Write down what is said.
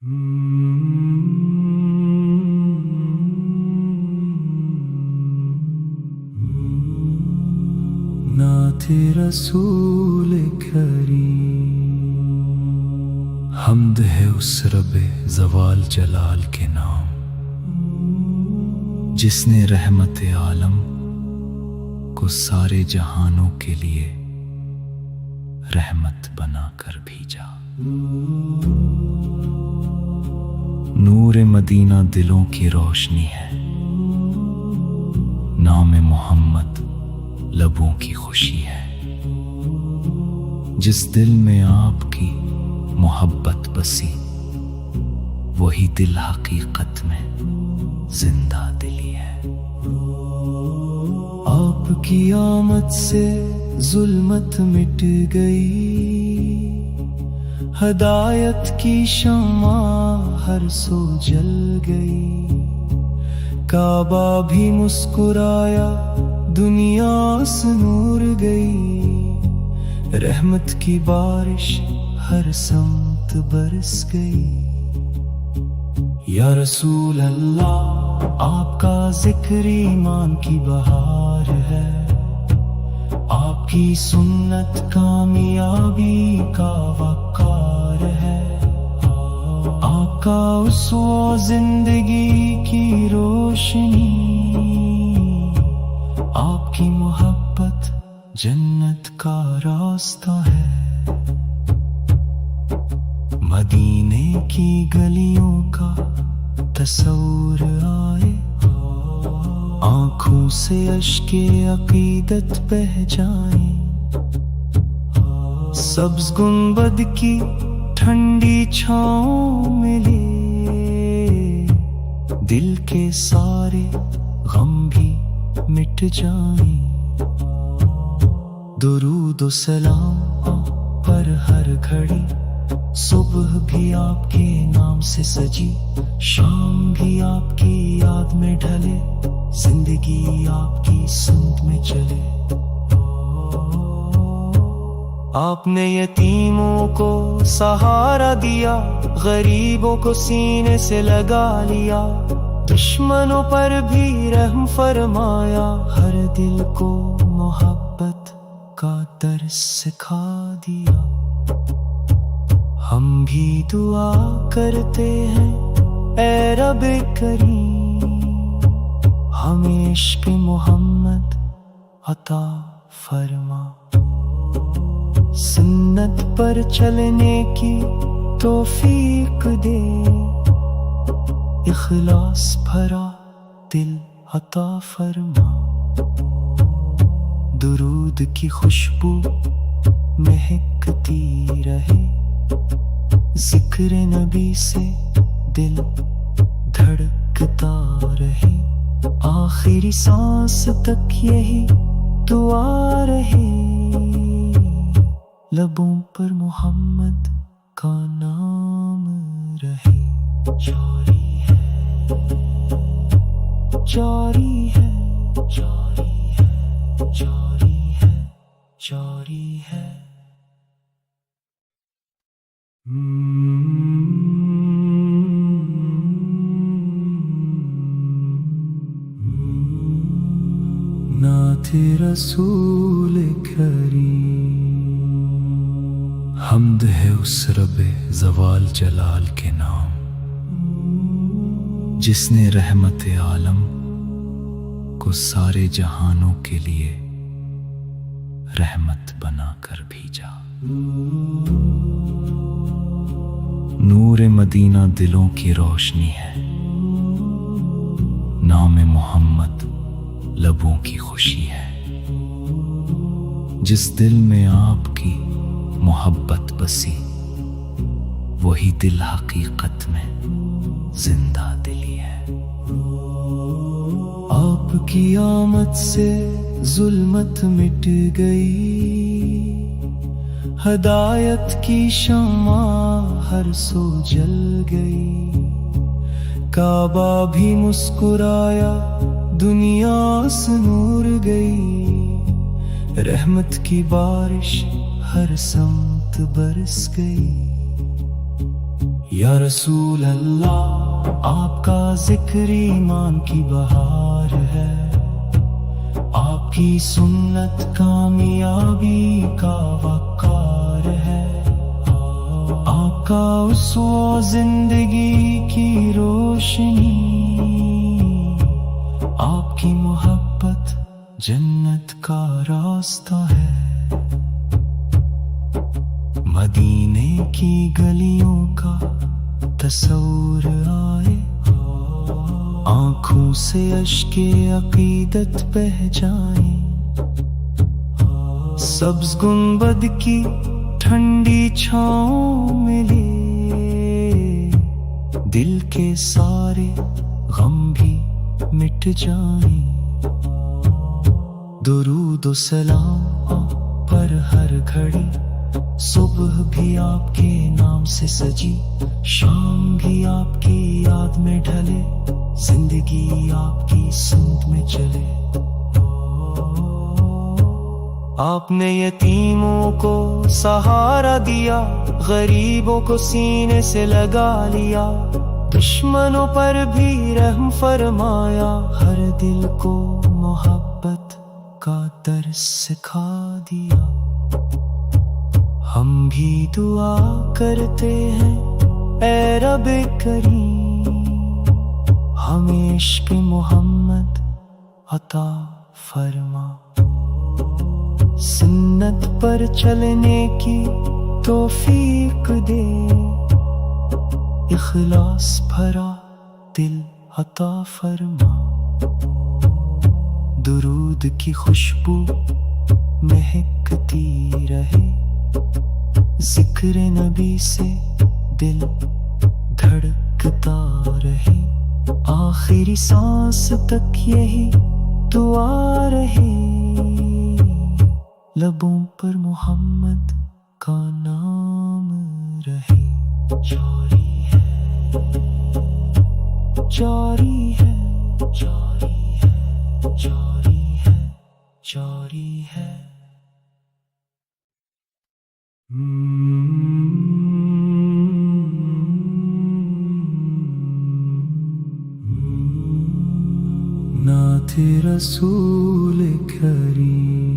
नाथ रसूल करीम, हमद है उस रबे ज़वाल जलाल के नाम, जिसने रहमत आलम को सारे जहानों के लिए रहमत बनाकर भेजा। नूर मदीना दिलों की रोशनी है, नाम मोहम्मद लबों की खुशी है। जिस दिल में आपकी मोहब्बत बसी, वही दिल हकीकत में जिंदा दिली है। आपकी आमद से जुल्मत मिट गई, हदायत की शम्मा हर सो जल गई। काबा भी मुस्कुराया, दुनिया से नूर गई। रहमत की बारिश हर समत बरस गई। या रसूल अल्लाह, आपका जिक्र ईमान की बहार है। आपकी सुन्नत कामयाबी का वक़ार है। आपका उसवा जिंदगी की रोशनी, आपकी मोहब्बत जन्नत का रास्ता है। मदीने की गलियों का तस्वुर आए, आँखों से अश्के अकीदत बह जाए। सब्ज गुंबद की ठंडी छाँव मिले, दिल के सारे गम भी मिट जाएं। दुरूद सलाम पर हर घड़ी, सुबह भी आपके नाम से सजी, शाम भी आपकी याद में ढले, जिंदगी आपकी सुनत में चले। आपने यतीमों को सहारा दिया, गरीबों को सीने से लगा लिया। दुश्मनों पर भी रहम फरमाया, हर दिल को मोहब्बत का दर्स सिखा दिया। हम भी दुआ करते हैं, ऐ रब करीम, हमें इश्क मोहम्मद अता फरमा। सुन्नत पर चलने की तौफीक दे, इखलास भरा दिल अता फरमा। दुरूद की खुशबू महकती रहे, जिक्र नबी से दिल धड़कता रहे। आखिरी सांस तक यही दुआ रहे, लबों पर मोहम्मद का नाम रहे। जारी है, जारी है, जारी है, जारी है, जारी है। नाथ रसूल करीम, हमद है उस रबे ज़वाल जलाल के नाम, जिसने रहमत आलम को सारे जहानों के लिए रहमत बनाकर भेजा। नूर मदीना दिलों की रोशनी है, नाम मोहम्मद लबों की खुशी है। जिस दिल में आपकी मोहब्बत बसी, वही दिल हकीकत में जिंदा दिली है। आपकी आमद से जुल्मत मिट गई, हदायत की शम्मा हर सो जल गई। काबा भी मुस्कुराया, दुनिया से नूर गई। रहमत की बारिश हर समत बरस गई। یا رسول اللہ آپ کا ذکر ایمان کی بہار ہے، آپ کی سنت کامیابی کا وقار ہے، آپ کا اسوہ زندگی کی روشنی، آپ کی محبت جنت کا راستہ ہے۔ مدینے کی گلیوں کا تصور آئے، آنکھوں سے اشک عقیدت بہہ جائیں، سبز گنبد کی ٹھنڈی چھاؤں ملے، دل کے سارے غم بھی مٹ جائیں۔ درود و سلام پر ہر گھڑی، صبح بھی آپ کے نام سے سجی، شام بھی آپ کی یاد میں ڈھلے، زندگی آپ کی سمت میں چلے۔ آپ نے یتیموں کو سہارا دیا، غریبوں کو سینے سے لگا لیا، دشمنوں پر بھی رحم فرمایا، ہر دل کو محبت کا درس سکھا دیا۔ ہم بھی دعا کرتے ہیں اے رب کریم، ہمیں عشق محمد عطا فرما، سنت پر چلنے کی توفیق دے، اخلاص بھرا دل عطا فرما، درود کی خوشبو مہکتی رہے، ذکر نبی سے دل دھڑکتا رہے، آخری سانس تک یہی دعا رہے، لبوں پر محمد کا نام رہے۔ جاری ہے، جاری ہے، جاری ہے، جاری ہے، جاری ہے۔ نعت رسول کریم۔